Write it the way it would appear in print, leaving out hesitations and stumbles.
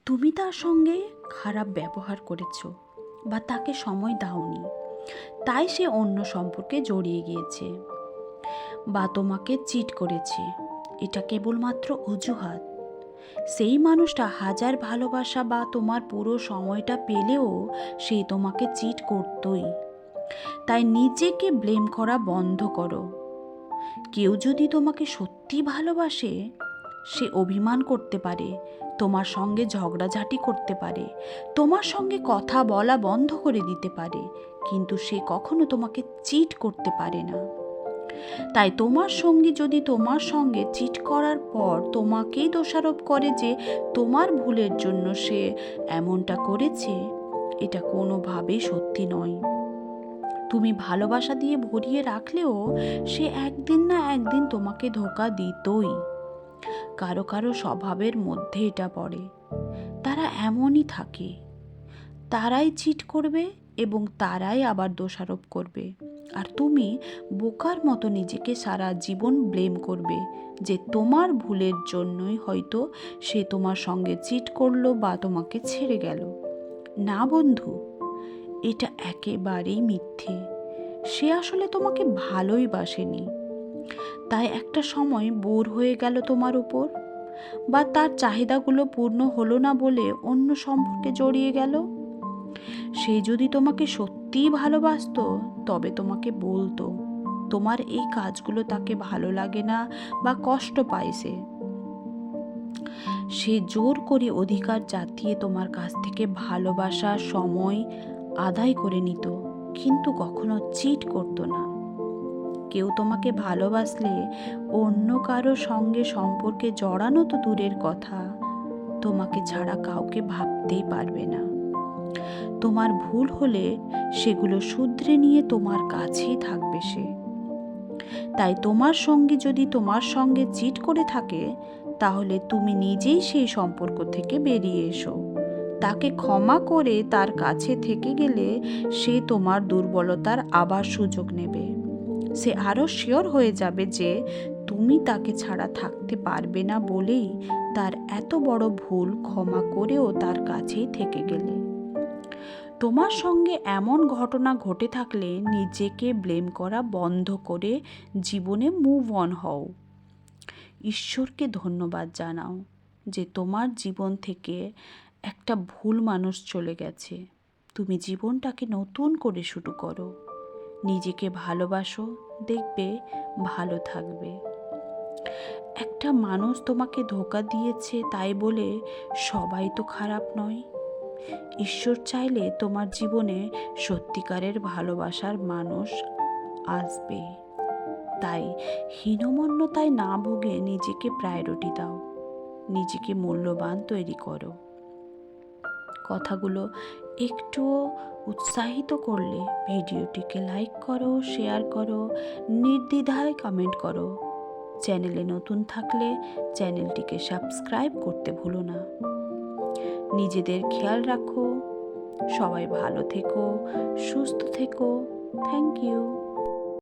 তুমি তার সঙ্গে খারাপ ব্যবহার করেছো বা তাকে সময় দাওনি, তাই সে অন্য সম্পর্কে জড়িয়ে গিয়েছে বা তোমাকে চিট করেছে। এটা কেবলমাত্র অজুহাত। সেই মানুষটা হাজার ভালোবাসা বা তোমার পুরো সময়টা পেলেও সে তোমাকে চিট করতোই। তাই নিজেকে ব্লেম করা বন্ধ করো। কেউ যদি তোমাকে সত্যি ভালোবাসে, সে অভিমান করতে পারে, তোমার সঙ্গে ঝগড়াঝাটি করতে পারে, তোমার সঙ্গে কথা বলা বন্ধ করে দিতে পারে, কিন্তু সে কখনো তোমাকে চিট করতে পারে না। তাই তোমার সঙ্গী যদি তোমার সঙ্গে চিট করার পর তোমাকেই দোষারোপ করে যে তোমার ভুলের জন্য সে এমনটা করেছে, এটা কোনোভাবেই সত্যি নয়। তুমি ভালোবাসা দিয়ে ভরিয়ে রাখলেও সে একদিন না একদিন তোমাকে ধোঁকা দিতই। কারো কারো স্বভাবের মধ্যে এটা পড়ে, তারা এমনই থাকে। তারাই চিট করবে এবং তারাই আবার দোষারোপ করবে, আর তুমি বোকার মতো নিজেকে সারা জীবন ব্লেম করবে যে তোমার ভুলের জন্যই হয়তো সে তোমার সঙ্গে চিট করলো বা তোমাকে ছেড়ে গেল। না বন্ধু, এটা একেবারেই মিথ্যে। সে আসলে তোমাকে ভালোই বাসেনি, তাই একটা সময় বোর হয়ে গেল তোমার উপর, বা তার চাহিদাগুলো পূর্ণ হলো না বলে অন্য সম্পর্কে জড়িয়ে গেল। সে যদি তোমাকে সত্যিই ভালোবাসতো তবে তোমাকে বলতো তোমার এই কাজগুলো তাকে ভালো লাগে না বা কষ্ট পায় সে জোর করে অধিকার জাতিয়ে তোমার কাছ থেকে ভালোবাসা সময় আদায় করে নিত, কিন্তু কখনো চিট করতো না। কেউ তোমাকে ভালোবাসলে অন্য কারো সঙ্গে সম্পর্কে জড়ানো তো দূরের কথা, তোমাকে ছাড়া কাউকে ভাবতেই পারবে না। তোমার ভুল হলে সেগুলো শুধরে নিয়ে তোমার কাছেই থাকবে সে। তাই তোমার সঙ্গী যদি তোমার সঙ্গে চিট করে থাকে, তাহলে তুমি নিজেই সেই সম্পর্ক থেকে বেরিয়ে এসো। তাকে ক্ষমা করে তার কাছে থেকে গেলে সে তোমার দুর্বলতার আবার সুযোগ নেবে। সে আরও শিওর হয়ে যাবে যে তুমি তাকে ছাড়া থাকতে পারবে না বলেই তার এত বড় ভুল ক্ষমা করেও তার কাছেই থেকে গেলে। তোমার সঙ্গে এমন ঘটনা ঘটে থাকলে নিজেকে ব্লেম করা বন্ধ করে জীবনে মুভ অন হও। ঈশ্বরকে ধন্যবাদ জানাও যে তোমার জীবন থেকে একটা ভুল মানুষ চলে গেছে। তুমি জীবনটাকে নতুন করে শুরু করো। নিজেকে ভালোবাসো, দেখবে ভালো থাকবে। একটা মানুষ তোমাকে ধোঁকা দিয়েছে তাই বলে সবাই তো খারাপ নয়। ঈশ্বর চাইলে তোমার জীবনে সত্যিকারের ভালোবাসার মানুষ আসবে। তাই হীনমন্যতায় না ভুগে নিজেকে প্রায়োরিটি দাও, নিজেকে মূল্যবান তৈরি করো। কথাগুলো একটুও উৎসাহিত করলে ভিডিওটিকে লাইক করো, শেয়ার করো, নির্দ্বিধায় কমেন্ট করো। চ্যানেলে নতুন থাকলে চ্যানেলটিকে সাবস্ক্রাইব করতে ভুলো না। নিজেদের খেয়াল রাখো। সবাই ভালো থেকো, সুস্থ থেকো। Thank you.